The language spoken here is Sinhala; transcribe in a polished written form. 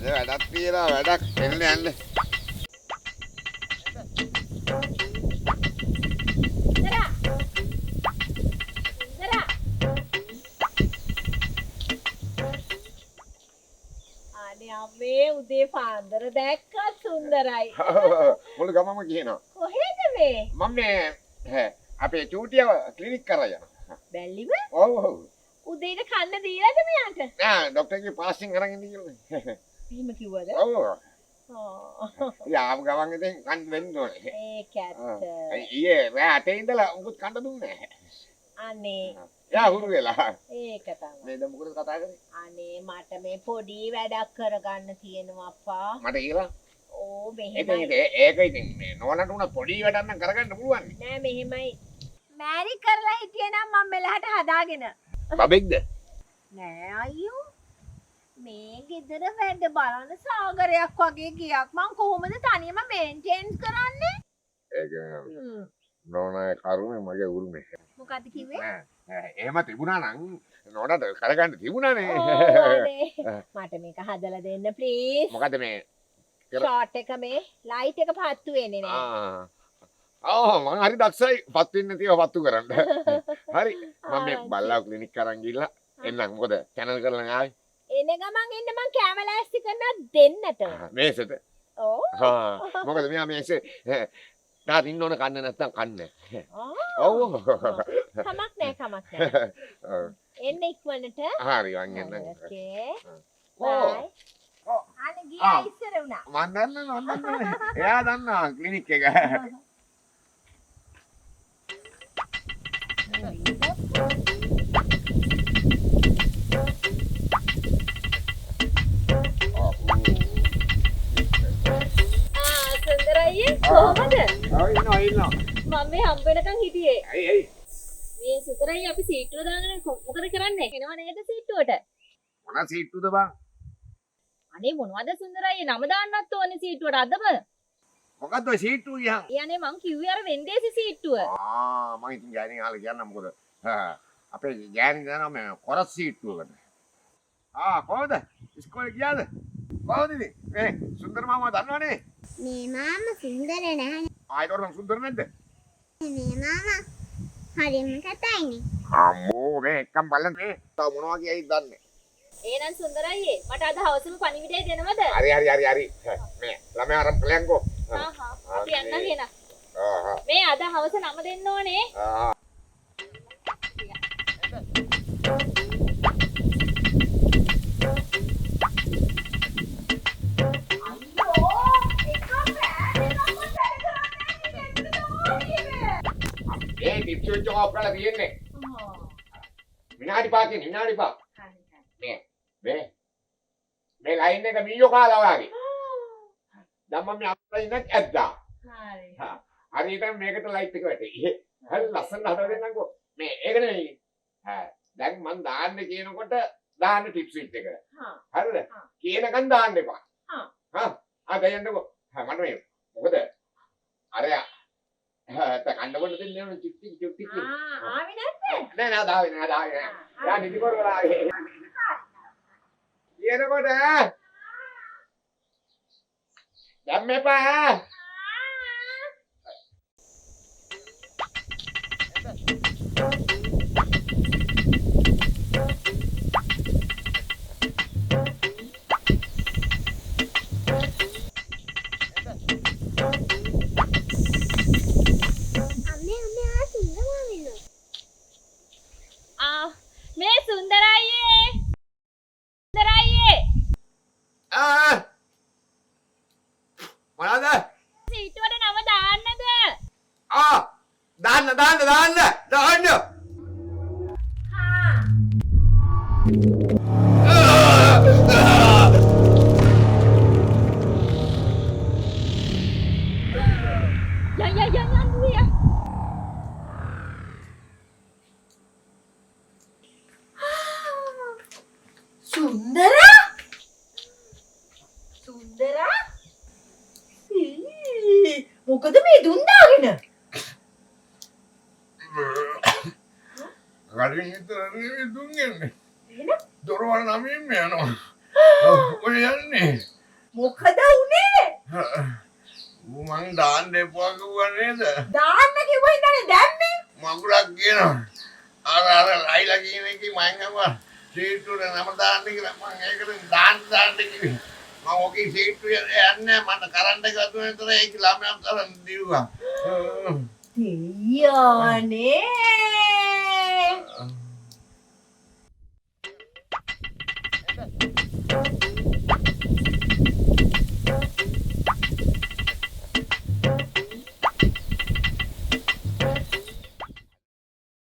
අද වැඩක් තියලා වැඩක් එන්න යන්න. අනේ අම්මේ උදේ පාන්දර දැක්කත් සුන්දරයි. මුළු ගමම කියනවා. කොහෙද මේ? මම මේ අපේ චූටියව ක්ලිනික් කරලා යනවා. බැල්ලිව? ඔව් ඔව්. උදේට කන්න දීලාද මෙයාට? නෑ ડોක්ටර්ගේ පාසින් අරන් ඉන්න කියලා. එහෙම කිව්වද? ඔව්. ආ. යාම ගමන් ඉතින් කන්න දෙන්න ඕනේ. ඒක ඇත්ත. ඊයේ රෑ 8 ඉඳලා උඹත් කන්න දුන්නේ නැහැ. අනේ යා හුරු වෙලා. ඒක තමයි. නේද මොකද කතා කරේ? අනේ මට මේ පොඩි වැඩක් කරගන්න තියෙනවා අප්පා. මට කියලා. ඕ ඒක මෙහෙමයි. ඒක ඉතින් මේ නෝනට උන පොඩි වැඩක් නම් කරගන්න පුළුවන්. නෑ මෙහෙමයි. මෑරි කරලා හිටියනම් මම මෙලහට හදාගෙන. බබෙක්ද? නෑ අයියෝ. මේ ගෙදර වැඩ බලන සාගරයක් වගේ ගියක් මං කොහොමද තනියම මේන්ටේන්ස් කරන්නේ? ඒක නෝනා කරුණේ මගේ උරුමේ. මොකද්ද කිව්වේ? නෑ එහෙම තිබුණා නම් නෝනට කරගන්න තිබුණානේ. මට මේක හදලා දෙන්න ප්ලීස්. මොකද මේ ෂෝට් එක මේ ලයිට් එක පත්තු වෙන්නේ නෑ. මං හරි දක්ෂයි පත් වෙන්නේ නැතිව පත්තු කරන්න. හරි මම මේ බල්ලා ක්ලිනික් කරන් ගිහලා එන්නම් මොකද channel කරලා ආවේ. එන ගමන් එන්න මං කැමලෑස්ති කරන දෙන්නට. මේසෙට. ඔව්. මොකද මෙයා මේසේ තාත් ඉන්න ඕන කන්න නැත්තම් කන්නේ. ඔව්. කමක් නෑ කමක් නෑ. එන්න ඉක්මනට. හරි වන් එන්නම්. ඕකේ. ඕ. අනේ ගියා ඉස්සර වුණා. මන් දන්නවා. එයා දන්නවා ක්ලිනික් එක. සුන්දරයි කොහමද? ඉන්නවා. මම මේ හම්බ වෙනකන් හිටියේ. ඇයි. මේ සුන්දරයි අපි සීට්ටුව දාගෙන මොකද කරන්නේ? එනවා නේද සීට්ටුවට? මොන සීට්ටුද බං? අනේ මොනවද සුන්දරයි නම දාන්නත් ඕනේ සීට්ටුවට අදම. මොකද්ද ඔය සීට්ටුව යහන්? යන්නේ මං කිව්වේ අර වෙන්දේසි සීට්ටුව. මම ඉතින් ගෑණි ආලා කියන්න මොකද? අපේ ගෑණි දනවා මේ කොරස් සීට්ටුවකට. කොහොමද? ඉස්කෝලේ ගියාද? කොහොමද ඉතින්? මේ සුන්දර මාමා දන්නවනේ. මේ මාමා සුන්දර නැහැ. ආයිතොරම් සුන්දර නැද්ද? මේ මාමා හරිම කතයිනේ. අම්මෝ මේ එකම් බලන්න මේ. තව මොනවා කියයිද දන්නේ. එහෙනම් සුන්දරයි මට අද හවසම පණිවිඩය දෙනවද? හරි. මේ ළමයා අරන් ප්ලෑන්කෝ. අපි යන්න එහෙනම්. මේ අද හවස නම දෙන්න ඕනේ. ඒ ටිප්ස් එක ඔෆ් කරලා තියෙන්නේ. විනාඩි 5කින් විනාඩි 5. මේ ලයින් එක මීයෝ කාලා වගේ. දැන් මම අප්ලයි ඉන්නත් ඇද්දා. හරියට මේකට ලයිට් එක වැටේ. හරි ලස්සන හදලා දෙන්නම්කෝ. මේ ඒක නෙවෙයි. දැන් මම දාන්න කියනකොට දාන්න ටිප්ස් එක. හරිද? කියනකන් දාන්න එපා. දැයන්නකෝ. මට මේ මොකද? අරයා කන්නකොට දෙන්නේ චුට්ටි. ආවේ නැත්ද? නෑ දාවේ. යා නිදි කරවලා ආවේ. කියනකොට දැන් මේපා මේ සුන්දරයියේ මොනවද? සීට්ටුවට නම දාන්නද? දාන්න. යන් දුවිය. සුන්දර? මොකද මේ දුන් දාගෙන? කඩින් විතර නෙවෙයි දුන්නේ. දොරවල් නමින් යනවා. ඔය යන්නේ. මොකද උනේ? මං දාන්න එපා කිව්වා නේද? දාන්න කිව්වා ඉඳන්නේ දැම්මේ. මගුලක් කියනවා. අර ලයිලා කියන එකේ මං ගම සීට්ටුවට නම දාන්න කියලා මං ඒකට දාන්න කිව්වේ. මම ඔකේ සීට්ටු යන්නේ මට කරන්ට් එක අතුන විතර ඒක ළමයන් තරම් දිව්වා. දෙයියනේ.